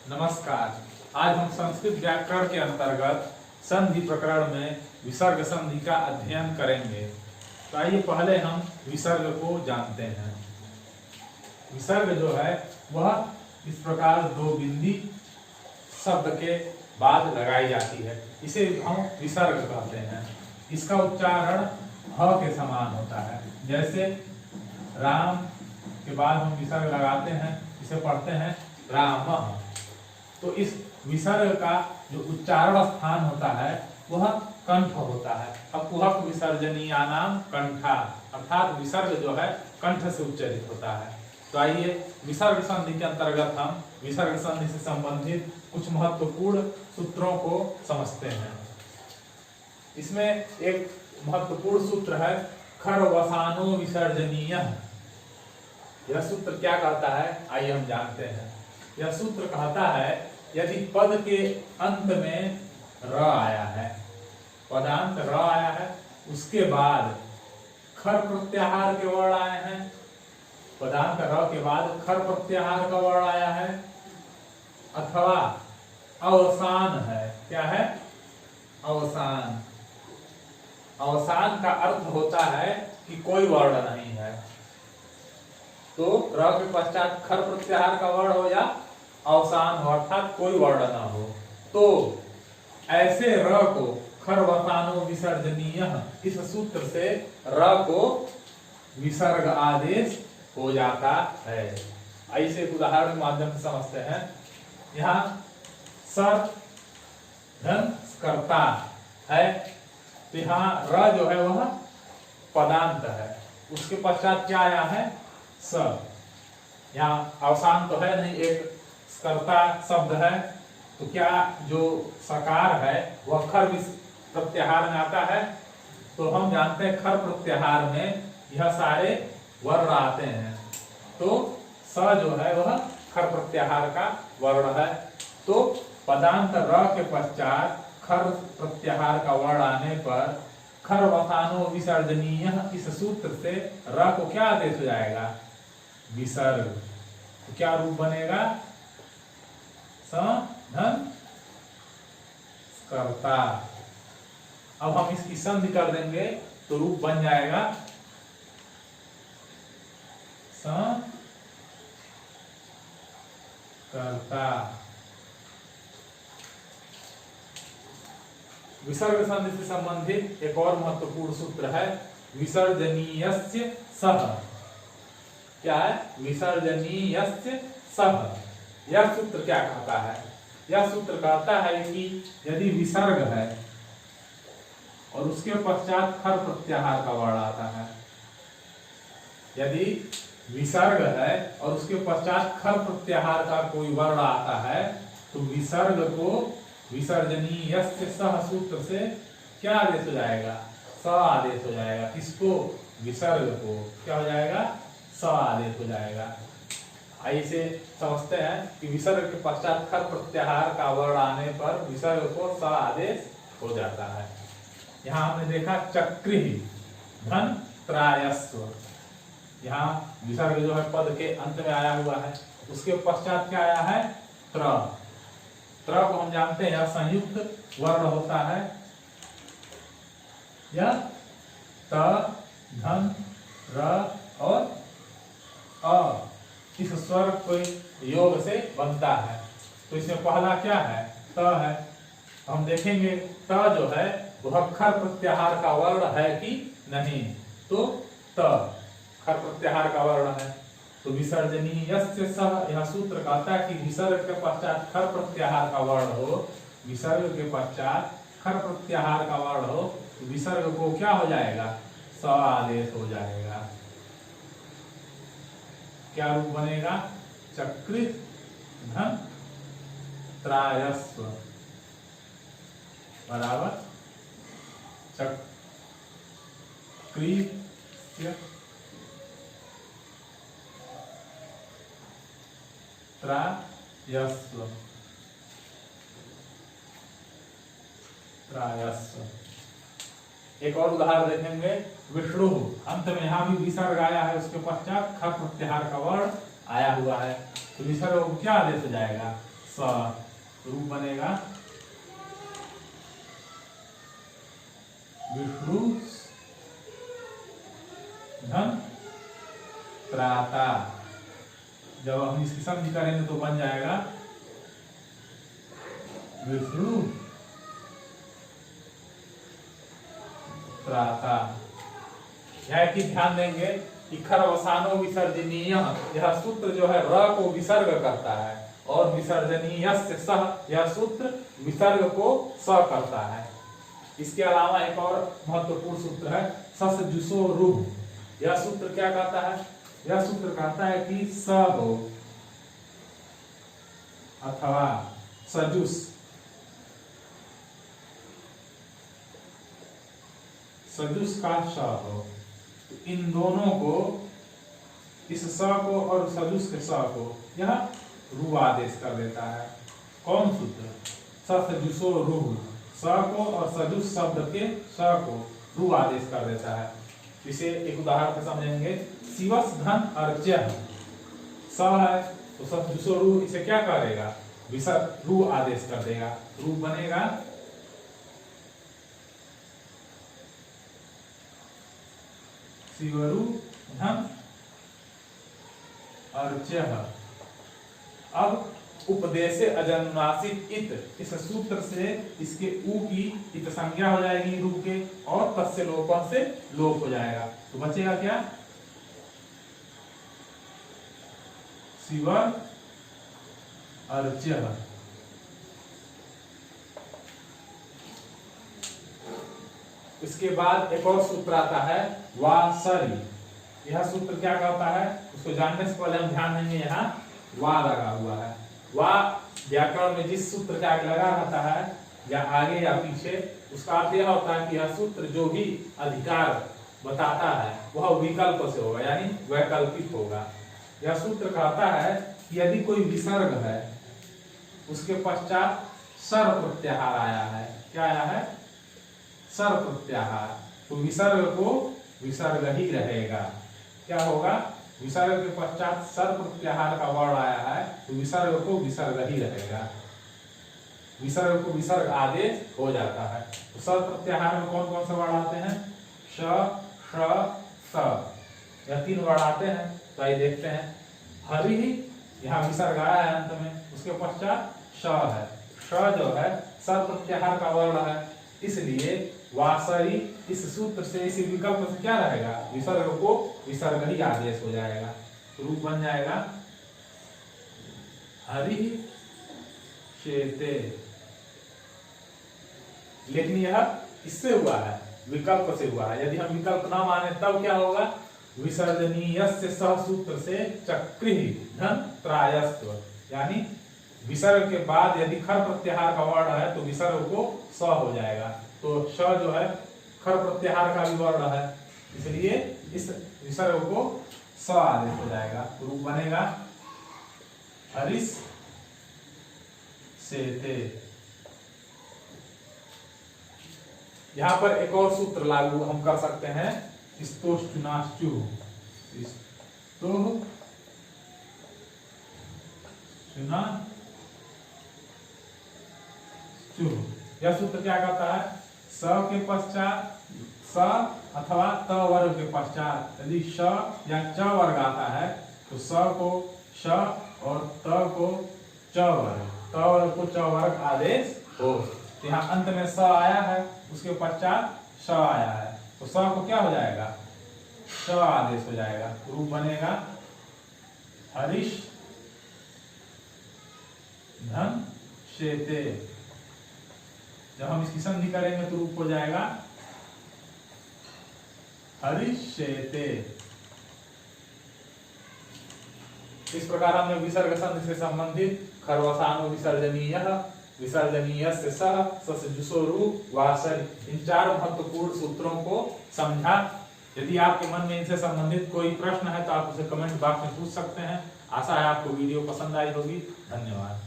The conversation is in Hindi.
नमस्कार। आज हम संस्कृत व्याकरण के अंतर्गत संधि प्रकरण में विसर्ग संधि का अध्ययन करेंगे। तो आइए पहले हम विसर्ग को जानते हैं। विसर्ग जो है वह इस प्रकार दो बिंदी शब्द के बाद लगाई जाती है, इसे हम विसर्ग कहते हैं। इसका उच्चारण ह के समान होता है। जैसे राम के बाद हम विसर्ग लगाते हैं, इसे पढ़ते हैं रामः। तो इस विसर्ग का जो उच्चारण स्थान होता है वह कंठ होता है। अकुहक विसर्जनीयानाम कंठा, अर्थात विसर्ग जो है कंठ से उच्चारित होता है। तो आइए विसर्ग संधि के अंतर्गत हम विसर्ग संधि से संबंधित कुछ महत्वपूर्ण सूत्रों को समझते हैं। इसमें एक महत्वपूर्ण सूत्र है खरवसानो विसर्जनीयः। यह सूत्र क्या कहता है, आइए हम जानते हैं। यह सूत्र कहता है यदि पद के अंत में र आया है, पदांत र आया है, उसके बाद खर प्रत्याहार के वर्ण आए हैं, पदांत र के बाद खर प्रत्याहार का वर्ण आया है, अथवा अवसान है। क्या है? अवसान। अवसान का अर्थ होता है कि कोई वर्ण नहीं है। तो र के पश्चात खर प्रत्याहार का वर्ण हो या अवसान हो, अर्थात कोई वर्ण ना हो, तो ऐसे र को खरवसानो विसर्जनीयः, इस सूत्र से र को विसर्ग आदेश हो जाता है। ऐसे एक उदाहरण के माध्यम से समझते हैं। यहाँ सर धन कर्ता है, तो यहाँ र जो है वह पदांत है, उसके पश्चात क्या आया है? स। यहाँ अवसान तो है नहीं, एक कर्ता शब्द है, तो क्या जो सकार है वह खर प्रत्याहार में आता है। तो हम जानते हैं खर प्रत्याहार में यह सारे वर्ण आते हैं, तो स जो है वह खर प्रत्याहार का वर्ण है। तो पदांत र के पश्चात खर प्रत्याहार का वर्ण आने पर खरवसानो विसर्जनीयः, इस सूत्र से र को क्या आदेश हो जाएगा? विसर्ग। तो क्या रूप बनेगा? स धन कर्ता। अब हम इसकी संधि कर देंगे तो रूप बन जाएगा स कर्ता। विसर्ग संधि से संबंधित एक और महत्वपूर्ण सूत्र है विसर्जनीयस्य सः। क्या है? विसर्जनीयस्य सः। यह सूत्र क्या कहता है? यह सूत्र कहता है कि यदि विसर्ग है और उसके पश्चात खर प्रत्याहार का वर्ण आता है, यदि विसर्ग है और उसके पश्चात खर प्रत्याहार का कोई वर्ण आता है, तो विसर्ग को विसर्जनीयस्य सः सूत्र से क्या आदेश हो जाएगा? स आदेश हो जाएगा। किसको? विसर्ग को। क्या हो जाएगा? स आदेश हो जाएगा। ऐसे समझते हैं कि विसर्ग के पश्चात खर प्रत्याहार का वर्ण आने पर विसर्ग को स आदेश हो जाता है। यहाँ हमने देखा चक्री धन त्रायस्व। यहाँ विसर्ग जो है पद के अंत में आया हुआ है, उसके पश्चात क्या आया है? त्र। त्र को हम जानते हैं यह संयुक्त वर्ण होता है। यह त धन र और अ, इस स्वर को योग से बनता है। तो इसमें पहला क्या है? त है। हम देखेंगे त जो है वह खर प्रत्याहार का वर्ण है कि नहीं, तो त खर प्रत्याहार का वर्ण है। तो विसर्जनीयस्य सः, यह सूत्र कहता है कि विसर्ग के पश्चात खर प्रत्याहार का वर्ण हो, विसर्ग के पश्चात खर प्रत्याहार का वर्ण हो, तो विसर्ग को क्या हो जाएगा? स आदेश हो जाएगा। क्या रूप बनेगा? चक्रित धन त्रायस्व बराबर चक्रीस्य त्रायस्व। एक और उदाहरण देखेंगे विष्णु। अंत में यहाँ भी विसर्ग आया है, उसके पश्चात खर प्रत्याहार का वर्ण आया हुआ है, तो विसर्ग को क्या आदेश हो जाएगा? स स रूप बनेगा विष्णु धन त्राता। जब हम इसकी समझ करेंगे तो बन जाएगा विष्णु त्राता। यह कि ध्यान देंगे कि खरवसानो विसर्जनीय, यह सूत्र जो है र को विसर्ग करता है और विसर्जनीय से सह, यह सूत्र विसर्ग को स करता है। इसके अलावा एक और महत्वपूर्ण सूत्र है सस जुसो रूह। यह सूत्र क्या कहता है? यह सूत्र कहता है कि स हो अथवा सजुस, सजुस का स हो, तो इन दोनों को, इस स को और सजुस के स को यह रू आदेश कर देता है। कौन सूत्र? सजुसो रूह, स को और सजुस शब्द के स को रू आदेश कर देता है। इसे एक उदाहरण से समझेंगे। शिवस धन अर्च्य स है तो सजुसो रू इसे क्या करेगा? विसर्ग रू आदेश कर देगा। रू बनेगा शिवरु धन अर्च्य। अब उपदेशे अजन्मासित इत, इस सूत्र से इसके ऊ की इत संज्ञा हो जाएगी रू के, और तस्य लोपन से लोप हो जाएगा। तो बचेगा क्या? शिव अर्च्य। इसके बाद एक और सूत्र आता है वासरी। यह सूत्र क्या कहता है उसको जानने से पहले हम ध्यान देंगे, यहाँ वा लगा हुआ है। वा व्याकरण में जिस सूत्र का लगा रहता है या आगे या पीछे, उसका अर्थ यह होता है कि यह सूत्र जो भी अधिकार बताता है वह विकल्प से होगा, यानी वैकल्पिक होगा। यह सूत्र कहता है कि यदि कोई विसर्ग है उसके पश्चात सर प्रत्याहार आया है। क्या आया है? सर प्रत्याहार, तो विसर्ग को विसर्ग ही रहेगा। क्या होगा? विसर्ग के पश्चात सर प्रत्याहार का वर्ण आया है तो विसर्ग को विसर्ग ही रहेगा। विसर्ग को विसर्ग आदेश हो जाता है। तो सर प्रत्याहार में कौन कौन से वर्ण आते हैं? श, श, स, यह तीन वर्ण आते हैं। तो आइए देखते हैं। हरि, यहाँ विसर्ग आया है अंत में, उसके पश्चात श है। श जो है सर प्रत्याहार का वर्ण है, इसलिए वासरी इस सूत्र से, इसी विकल्प से क्या रहेगा? विसर्ग को विसर्ग ही आदेश हो जाएगा। रूप बन जाएगा हरि शेते। लेकिन यह इससे हुआ है, विकल्प से हुआ है। यदि हम विकल्प ना माने तब क्या होगा? विसर्जनीय से सह सूत्र से चक्री धन त्रायस्व, यानी विसर्ग के बाद यदि खर प्रत्याहार का वर्ण है तो विसर्ग को स हो जाएगा। तो श जो है खर प्रत्याहार का भी वर्ण है, इसलिए इस विसर्ग को स आदेश हो जाएगा। रूप बनेगा हरिस सेते। यहां पर एक और सूत्र लागू हम कर सकते हैं, स्तोष्टुनाश्चु। यह सूत्र क्या कहता है? स के पश्चात स अथवा त वर्ग के पश्चात यदि श या च वर्ग आता है तो स को श और त को च वर्ग, त वर्ग को च वर्ग आदेश हो। यहाँ अंत में स आया है, उसके पश्चात श आया है, तो स को क्या हो जाएगा? श आदेश हो जाएगा। रूप बनेगा हरिश धन शेते। जब हम इसकी संधि करेंगे तो रूप हो जाएगा हरिशेते। इस प्रकार हमने विसर्ग संधि से संबंधित खरवसानो विसर्जनीय, विसर्जनीय से सह, सजुसोरु, वासर, इन चार महत्वपूर्ण सूत्रों को समझा। यदि आपके मन में इनसे संबंधित कोई प्रश्न है तो आप उसे कमेंट बॉक्स में पूछ सकते हैं। आशा है आपको वीडियो पसंद आई होगी। धन्यवाद।